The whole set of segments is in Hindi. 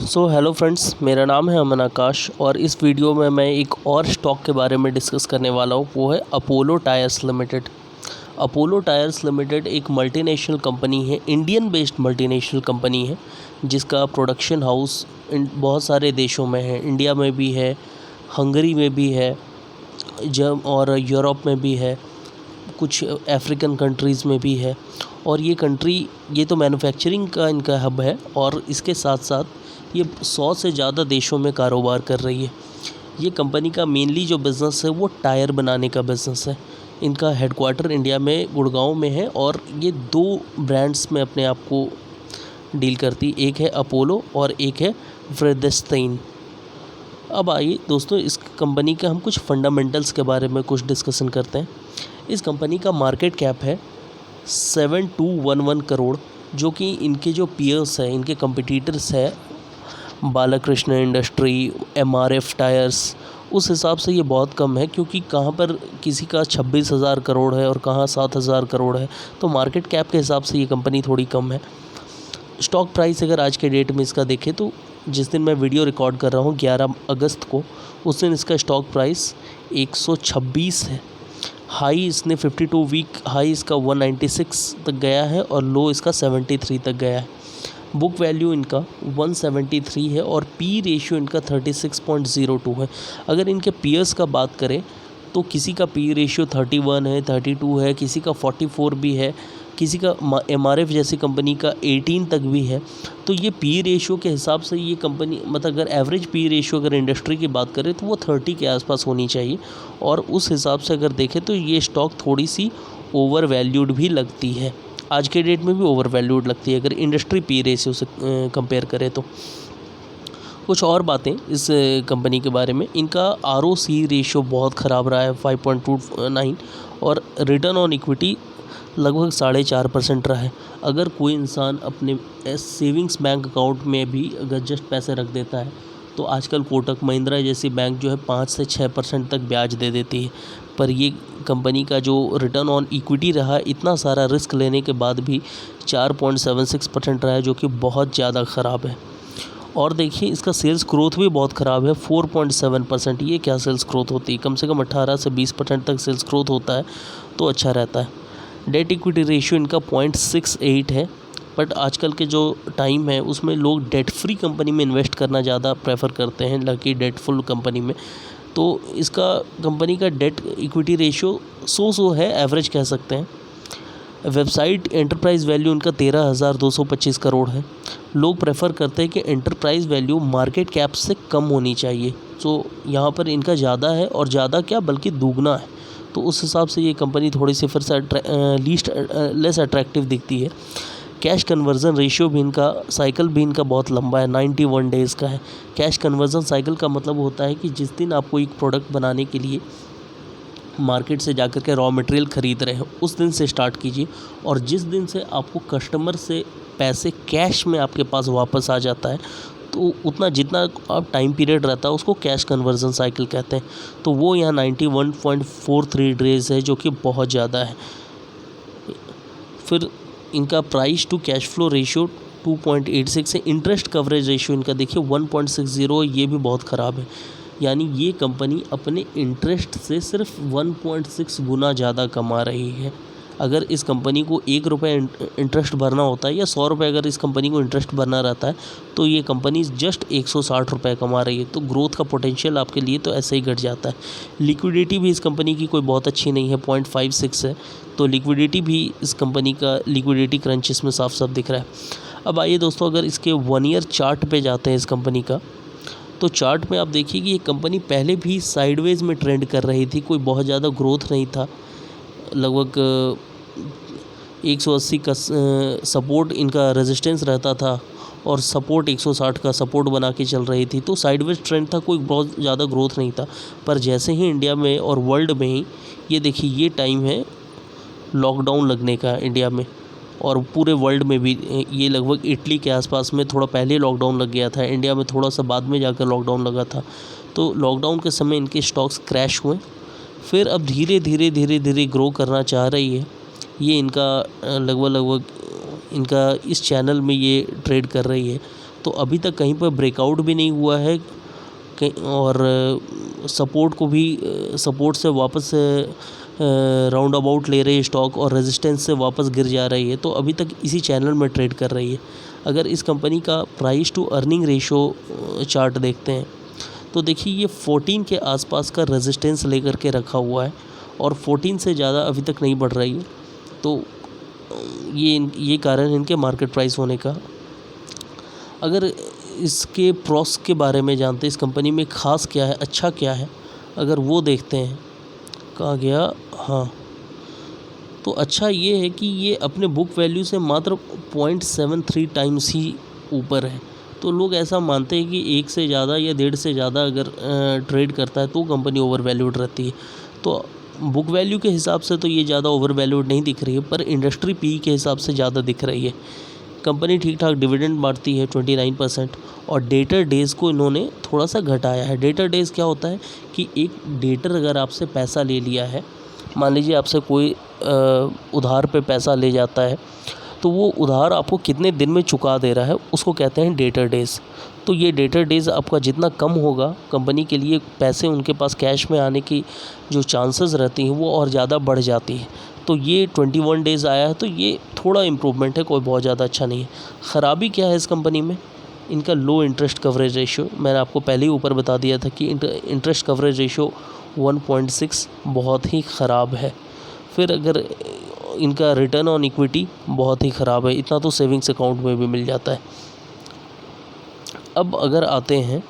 हेलो फ्रेंड्स, मेरा नाम है अमन आकाश और इस वीडियो में मैं एक और स्टॉक के बारे में डिस्कस करने वाला हूँ। वो है Apollo tyres limited. Apollo tyres limited एक मल्टीनेशनल कंपनी है, इंडियन बेस्ड मल्टीनेशनल कंपनी है, जिसका प्रोडक्शन हाउस बहुत सारे देशों में है। इंडिया में भी है, हंगरी में भी है, और यूरोप में भी है, कुछ अफ्रीकन कंट्रीज़ में भी है। और ये तो मैन्युफैक्चरिंग का इनका हब है और इसके साथ साथ ये 100 से ज़्यादा देशों में कारोबार कर रही है। ये कंपनी का मेनली जो बिज़नेस है वो टायर बनाने का बिज़नेस है। इनका हेडक्वार्टर इंडिया में गुड़गांव में है और ये 2 ब्रांड्स में अपने आप को डील करती, एक है अपोलो और एक है व्रेदेस्ताइन। अब आइए दोस्तों, इस कंपनी के हम कुछ फंडामेंटल्स के बारे में कुछ डिस्कशन करते हैं। इस कंपनी का मार्केट कैप है 7211 करोड़, जो कि इनके जो पीयर्स हैं, इनके कंपटीटर्स है बालाकृष्ण इंडस्ट्री, एमआरएफ टायर्स, उस हिसाब से ये बहुत कम है। क्योंकि कहाँ पर किसी का 26,000 करोड़ है और कहाँ 7,000 करोड़ है, तो मार्केट कैप के हिसाब से ये कंपनी थोड़ी कम है। स्टॉक प्राइस अगर आज के डेट में इसका देखें तो जिस दिन मैं वीडियो रिकॉर्ड कर रहा हूँ 11 अगस्त को, उस दिन इसका स्टॉक प्राइस 126 है। हाई इसने 52 वीक हाई इसका 196 तक गया है और लो इसका 73 तक गया है। बुक वैल्यू इनका 173 है और पी रेशियो इनका 36.02 है। अगर इनके पीयर्स का बात करें तो किसी का पी रेशियो 31 है, 32 है, किसी का 44 भी है, किसी का एमआरएफ जैसी कंपनी का 18 तक भी है। तो ये पी रेशियो के हिसाब से ये कंपनी, मतलब अगर एवरेज पी रेशियो अगर इंडस्ट्री की बात करें तो वो 30 के आसपास होनी चाहिए। और उस हिसाब से अगर देखें तो ये स्टॉक थोड़ी सी ओवर वैल्यूड भी लगती है, आज के डेट में भी ओवर वैल्यूड लगती है अगर इंडस्ट्री पी रेशियो से कंपेयर करें तो। कुछ और बातें इस कंपनी के बारे में, इनका आरओसी रेशियो बहुत ख़राब रहा है 5.29 और रिटर्न ऑन इक्विटी लगभग 4.5% रहा है। अगर कोई इंसान अपने सेविंग्स बैंक अकाउंट में भी अगर जस्ट पैसे रख देता है तो आजकल कोटक महिंद्रा जैसी बैंक जो है 5 से 6% तक ब्याज दे देती है। पर ये कंपनी का जो रिटर्न ऑन इक्विटी रहा, इतना सारा रिस्क लेने के बाद भी 4.76% रहा है, जो कि बहुत ज़्यादा ख़राब है। और देखिए इसका सेल्स ग्रोथ भी बहुत ख़राब है, 4.7%। ये क्या सेल्स ग्रोथ होती है? कम से कम 18 से 20% तक सेल्स ग्रोथ होता है तो अच्छा रहता है। डेट इक्विटी रेशियो इनका 0.68 है। बट आजकल के जो टाइम है उसमें लोग डेट फ्री कंपनी में इन्वेस्ट करना ज़्यादा प्रेफर करते हैं, लकी डेट फुल कंपनी में। तो इसका कंपनी का डेट इक्विटी रेशियो सो है, एवरेज कह सकते हैं। वेबसाइट एंटरप्राइज़ वैल्यू इनका 13,225 करोड़ है। लोग प्रेफर करते हैं कि एंटरप्राइज़ वैल्यू मार्केट कैप से कम होनी चाहिए, तो यहाँ पर इनका ज़्यादा है और ज़्यादा क्या बल्कि दुगना है। तो उस हिसाब से ये कंपनी थोड़ी सी फिर से लेस अट्रैक्टिव दिखती है। कैश कन्वर्जन रेशियो भी इनका, साइकिल भी इनका बहुत लंबा है, 91 डेज़ का है। कैश कन्वर्जन साइकिल का मतलब होता है कि जिस दिन आपको एक प्रोडक्ट बनाने के लिए मार्केट से जाकर के रॉ मटेरियल ख़रीद रहे हो उस दिन से स्टार्ट कीजिए, और जिस दिन से आपको कस्टमर से पैसे कैश में आपके पास वापस आ जाता है तो उतना जितना आप टाइम पीरियड रहता है उसको कैश कन्वर्जन साइकिल कहते हैं। तो वो यहाँ 91.43 डेज़ है, जो कि बहुत ज़्यादा है। फिर इनका price to cash flow ratio 2.86 है। इंटरेस्ट कवरेज रेशियो इनका देखिए 1.60, ये भी बहुत ख़राब है। यानी ये कंपनी अपने इंटरेस्ट से सिर्फ 1.6 गुना ज़्यादा कमा रही है। अगर इस कंपनी को 1 रुपये इंटरेस्ट भरना होता है या 100 रुपये अगर इस कंपनी को इंटरेस्ट भरना रहता है तो ये कंपनी जस्ट 160 रुपये कमा रही है। तो ग्रोथ का पोटेंशियल आपके लिए तो ऐसे ही घट जाता है। लिक्विडिटी भी इस कंपनी की कोई बहुत अच्छी नहीं है, 0.56 है। तो लिक्विडिटी भी इस कंपनी का लिक्विडिटी क्रंच इसमें साफ साफ दिख रहा है। अब आइए दोस्तों, अगर इसके 1 ईयर चार्ट पे जाते हैं इस कंपनी का, तो चार्ट में आप देखिए कि ये कंपनी पहले भी साइडवेज में ट्रेंड कर रही थी, कोई बहुत ज़्यादा ग्रोथ नहीं था। लगभग 180 का सपोर्ट इनका रेजिस्टेंस रहता था और सपोर्ट 160 का सपोर्ट बना के चल रही थी। तो साइडवेज ट्रेंड था, कोई बहुत ज़्यादा ग्रोथ नहीं था। पर जैसे ही इंडिया में और वर्ल्ड में ही, ये देखिए ये टाइम है लॉकडाउन लगने का इंडिया में और पूरे वर्ल्ड में भी। ये लगभग इटली के आसपास में थोड़ा पहले लॉकडाउन लग गया था, इंडिया में थोड़ा सा बाद में जाकर लॉकडाउन लगा था। तो लॉकडाउन के समय इनके स्टॉक्स क्रैश हुए, फिर अब धीरे धीरे ग्रो करना चाह रही है। ये इनका लगभग इनका इस चैनल में ये ट्रेड कर रही है। तो अभी तक कहीं पर ब्रेकआउट भी नहीं हुआ है और सपोर्ट को भी सपोर्ट से वापस राउंड अबाउट ले रही है स्टॉक और रेजिस्टेंस से वापस गिर जा रही है, तो अभी तक इसी चैनल में ट्रेड कर रही है। अगर इस कंपनी का price to earning ratio chart देखते हैं तो देखिए ये 14 के आसपास का रेजिस्टेंस लेकर के रखा हुआ है और 14 से ज़्यादा अभी तक नहीं बढ़ रही है। तो ये कारण इनके मार्केट प्राइस होने का। अगर इसके प्रॉस के बारे में जानते हैं, इस कंपनी में ख़ास क्या है, अच्छा क्या है, अगर वो देखते हैं, कहाँ गया, हाँ, तो अच्छा ये है कि ये अपने बुक वैल्यू से मात्र 0.73 टाइम्स ही ऊपर है। तो लोग ऐसा मानते हैं कि 1 से ज़्यादा या 1.5 से ज़्यादा अगर ट्रेड करता है तो कंपनी ओवर वैल्यूड रहती है। तो बुक वैल्यू के हिसाब से तो ये ज़्यादा ओवर वैल्यूड नहीं दिख रही है, पर इंडस्ट्री पी के हिसाब से ज़्यादा दिख रही है। कंपनी ठीक ठाक डिविडेंड मारती है 29% और डेटर डेज़ को इन्होंने थोड़ा सा घटाया है। डेटर डेज़ क्या होता है कि एक डेटर अगर आपसे पैसा ले लिया है, मान लीजिए आपसे कोई उधार पे पैसा ले जाता है, तो वो उधार आपको कितने दिन में चुका दे रहा है उसको कहते हैं डेटर डेज़। तो ये डेटर डेज़ आपका जितना कम होगा, कंपनी के लिए पैसे उनके पास कैश में आने की जो चांसेस रहती हैं वो और ज़्यादा बढ़ जाती है। तो ये 21 डेज़ आया है, तो ये थोड़ा इम्प्रूवमेंट है, कोई बहुत ज़्यादा अच्छा नहीं है। ख़राबी क्या है इस कंपनी में, इनका लो इंटरेस्ट कवरेज रेशियो। मैंने आपको पहले ही ऊपर बता दिया था कि इंटरेस्ट कवरेज रेशियो 1.6 बहुत ही ख़राब है। फिर अगर इनका रिटर्न ऑन इक्विटी बहुत ही ख़राब है, इतना तो सेविंग्स अकाउंट में भी मिल जाता है। अब अगर आते हैं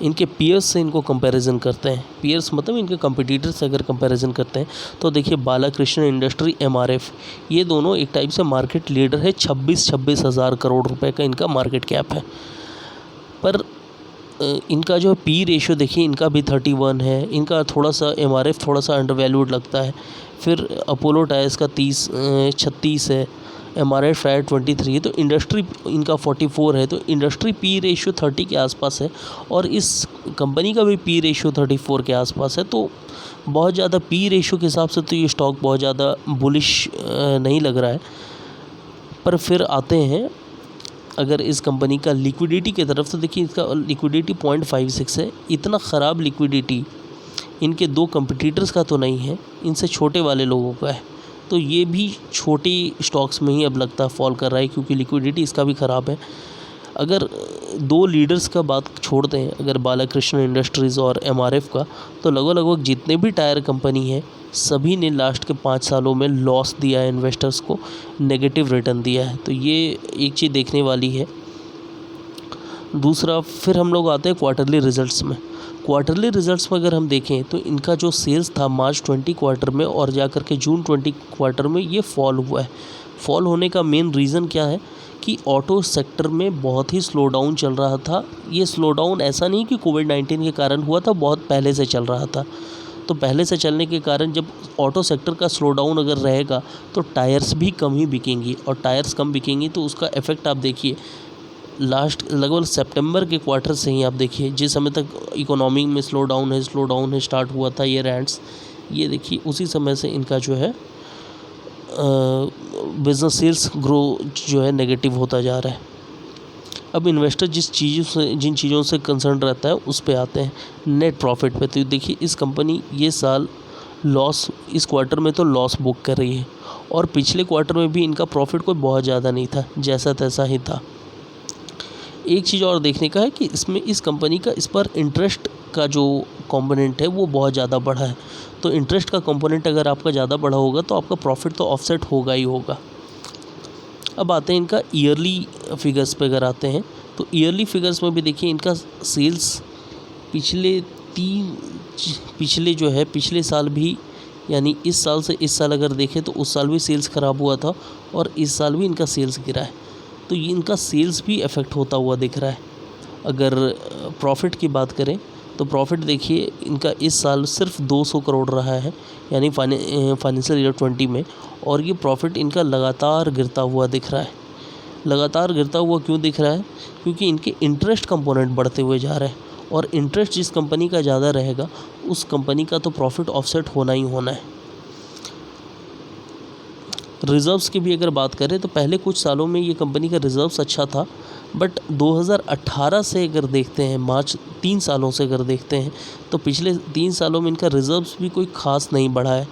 इनके पीयर्स से, इनको कंपैरिजन करते हैं, पीयर्स मतलब इनके कंपटीटर से अगर कंपैरिजन करते हैं तो देखिए बालाकृष्ण इंडस्ट्री, एमआरएफ, ये दोनों एक टाइप से मार्केट लीडर है। 26 हज़ार करोड़ रुपए का इनका मार्केट कैप है। पर इनका जो पी रेशियो देखिए, इनका भी 31 है, इनका थोड़ा सा एमआरएफ थोड़ा सा अंडर वैल्यूड लगता है। फिर अपोलो टायर्स का 36 है, एमआरएफ शायद 23 है, तो इंडस्ट्री इनका 44 है। तो इंडस्ट्री पी रेशियो 30 के आसपास है और इस कंपनी का भी पी रेशियो 34 के आसपास है। तो बहुत ज़्यादा पी रेशियो के हिसाब से तो ये स्टॉक बहुत ज़्यादा बुलिश नहीं लग रहा है। पर फिर आते हैं अगर इस कंपनी का लिक्विडिटी की तरफ, तो देखिए इसका लिक्विडिटी 0.56 है। इतना ख़राब लिक्विडिटी इनके दो कंपटीटर्स का तो नहीं है, इनसे छोटे वाले लोगों का है। तो ये भी छोटी स्टॉक्स में ही अब लगता है फॉल कर रहा है, क्योंकि लिक्विडिटी इसका भी ख़राब है। अगर दो लीडर्स का बात छोड़ते हैं, अगर बालाकृष्ण इंडस्ट्रीज़ और एमआरएफ का, तो लगभग जितने भी टायर कंपनी हैं सभी ने लास्ट के 5 सालों में लॉस दिया है, इन्वेस्टर्स को नेगेटिव रिटर्न दिया है। तो ये एक चीज़ देखने वाली है। दूसरा, फिर हम लोग आते हैं क्वार्टरली रिजल्ट्स में। क्वार्टरली रिजल्ट्स में अगर हम देखें तो इनका जो सेल्स था मार्च 20 क्वार्टर में और जाकर के जून 20 क्वार्टर में ये फॉल हुआ है। फॉल होने का मेन रीज़न क्या है कि ऑटो सेक्टर में बहुत ही स्लो डाउन चल रहा था। ये स्लो डाउन ऐसा नहीं कि कोविड-19 के कारण हुआ था, बहुत पहले से चल रहा था। तो पहले से चलने के कारण जब ऑटो सेक्टर का स्लो डाउन अगर रहेगा तो टायर्स भी कम ही बिकेंगी, और टायर्स कम बिकेंगी तो उसका इफ़ेक्ट आप देखिए लास्ट लगभग सितंबर के क्वार्टर से ही आप देखिए, जिस समय तक इकोनॉमी में स्लो डाउन है स्टार्ट हुआ था ये रैंड्स, ये देखिए उसी समय से इनका जो है बिज़नेस सेल्स ग्रो जो है नेगेटिव होता जा रहा है। अब इन्वेस्टर जिन चीज़ों से कंसर्न रहता है उस पे आते हैं, नेट प्रॉफिट पे। तो देखिए इस कंपनी ये साल लॉस, इस क्वार्टर में तो लॉस बुक कर रही है, और पिछले क्वार्टर में भी इनका प्रॉफिट कोई बहुत ज़्यादा नहीं था, जैसा तैसा ही था। एक चीज़ और देखने का है कि इसमें इस कंपनी का इस पर इंटरेस्ट का जो कंपोनेंट है वो बहुत ज़्यादा बढ़ा है। तो इंटरेस्ट का कंपोनेंट अगर आपका ज़्यादा बढ़ा होगा तो आपका प्रॉफिट तो ऑफसेट होगा ही होगा। अब आते हैं इनका ईयरली फिगर्स पे। अगर आते हैं तो ईयरली फिगर्स में भी देखिए इनका सेल्स पिछले साल भी, यानी इस साल से इस साल अगर देखें तो उस साल भी सेल्स ख़राब हुआ था और इस साल भी इनका सेल्स गिरा है। तो ये इनका सेल्स भी इफ़ेक्ट होता हुआ दिख रहा है। अगर प्रॉफिट की बात करें तो प्रॉफिट देखिए इनका इस साल सिर्फ 200 करोड़ रहा है, यानी फाइनेंशियल ईयर 20 में, और ये प्रॉफिट इनका लगातार गिरता हुआ दिख रहा है। लगातार गिरता हुआ क्यों दिख रहा है? क्योंकि इनके इंटरेस्ट कंपोनेंट बढ़ते हुए जा रहे हैं, और इंटरेस्ट जिस कंपनी का ज़्यादा रहेगा उस कंपनी का तो प्रॉफिट ऑफसेट होना ही होना है। रिज़र्व्स की भी अगर बात करें तो पहले कुछ सालों में ये कंपनी का रिज़र्व्स अच्छा था, बट 2018 से अगर देखते हैं, मार्च 3 सालों से अगर देखते हैं, तो पिछले 3 सालों में इनका रिज़र्व्स भी कोई ख़ास नहीं बढ़ा है,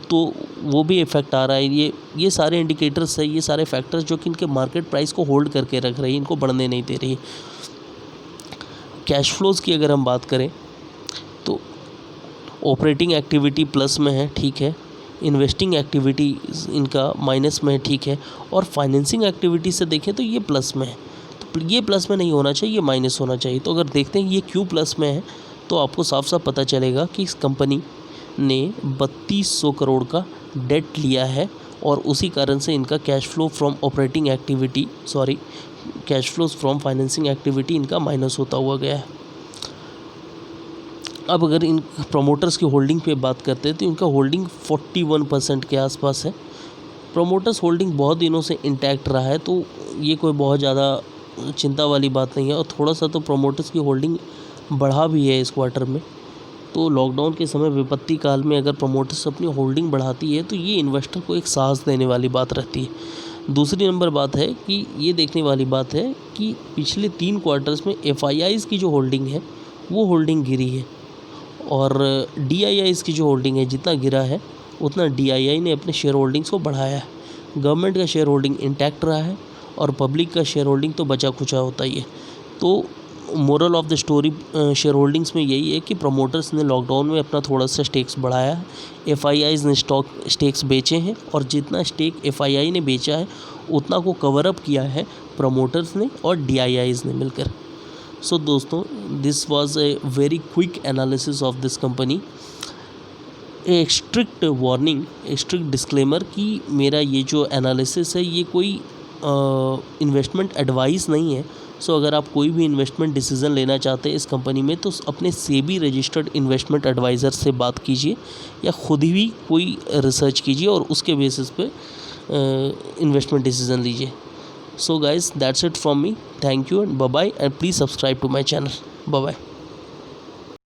तो वो भी इफ़ेक्ट आ रहा है। ये सारे इंडिकेटर्स है, ये सारे फैक्टर्स जो कि इनके मार्केट प्राइस को होल्ड करके रख रही है, इनको बढ़ने नहीं दे रही है। कैश फ्लोज़ की अगर हम बात करें तो ऑपरेटिंग एक्टिविटी प्लस में है, ठीक है, इन्वेस्टिंग एक्टिविटी इनका माइनस में है, ठीक है, और फाइनेंसिंग एक्टिविटी से देखें तो ये प्लस में है। तो ये प्लस में नहीं होना चाहिए, ये माइनस होना चाहिए। तो अगर देखते हैं ये क्यों प्लस में है, तो आपको साफ साफ पता चलेगा कि इस कंपनी ने 3200 करोड़ का डेट लिया है और उसी कारण से इनका cash flow from operating activity cash flows from financing activity इनका माइनस होता हुआ गया है। अब अगर इन प्रोमोटर्स की होल्डिंग पे बात करते हैं तो इनका होल्डिंग 41% के आसपास है। प्रोमोटर्स होल्डिंग बहुत दिनों से इंटैक्ट रहा है, तो ये कोई बहुत ज़्यादा चिंता वाली बात नहीं है। और थोड़ा सा तो प्रोमोटर्स की होल्डिंग बढ़ा भी है इस क्वार्टर में। तो लॉकडाउन के समय विपत्ति काल में अगर प्रोमोटर्स अपनी होल्डिंग बढ़ाती है तो ये इन्वेस्टर को एक साहस देने वाली बात रहती है। दूसरी नंबर बात है कि ये देखने वाली बात है कि पिछले 3 क्वार्टर्स में एफआईआईज़ की जो होल्डिंग है वो होल्डिंग गिरी है, और डीआईआईज़ की जो होल्डिंग है जितना गिरा है उतना डीआईआई ने अपने शेयर होल्डिंग्स को बढ़ाया है। गवर्नमेंट का शेयर होल्डिंग इंटैक्ट रहा है और पब्लिक का शेयर होल्डिंग तो बचा खुचा होता ही है। तो moral of the story share holdings में यही है कि प्रमोटर्स ने लॉकडाउन में अपना थोड़ा सा स्टेक्स बढ़ाया है, एफआईआईज़ ने स्टेक्स बेचे हैं, और जितना स्टेक एफआईआई ने बेचा है उतना को कवर अप किया है प्रमोटर्स ने और डीआईआईज़ ने मिलकर। सो दोस्तों, this was a very quick analysis of this company. A strict warning, A strict disclaimer कि मेरा ये जो एनालिसिस है ये कोई इन्वेस्टमेंट एडवाइस नहीं है। सो अगर आप कोई भी इन्वेस्टमेंट डिसीज़न लेना चाहते हैं इस कंपनी में तो अपने सेबी रजिस्टर्ड इन्वेस्टमेंट एडवाइज़र से बात कीजिए या ख़ुद ही कोई रिसर्च कीजिए और उसके बेसिस पे इन्वेस्टमेंट डिसीज़न लीजिए। So guys, that's it from me. Thank you and bye bye, and please subscribe to my channel. Bye bye.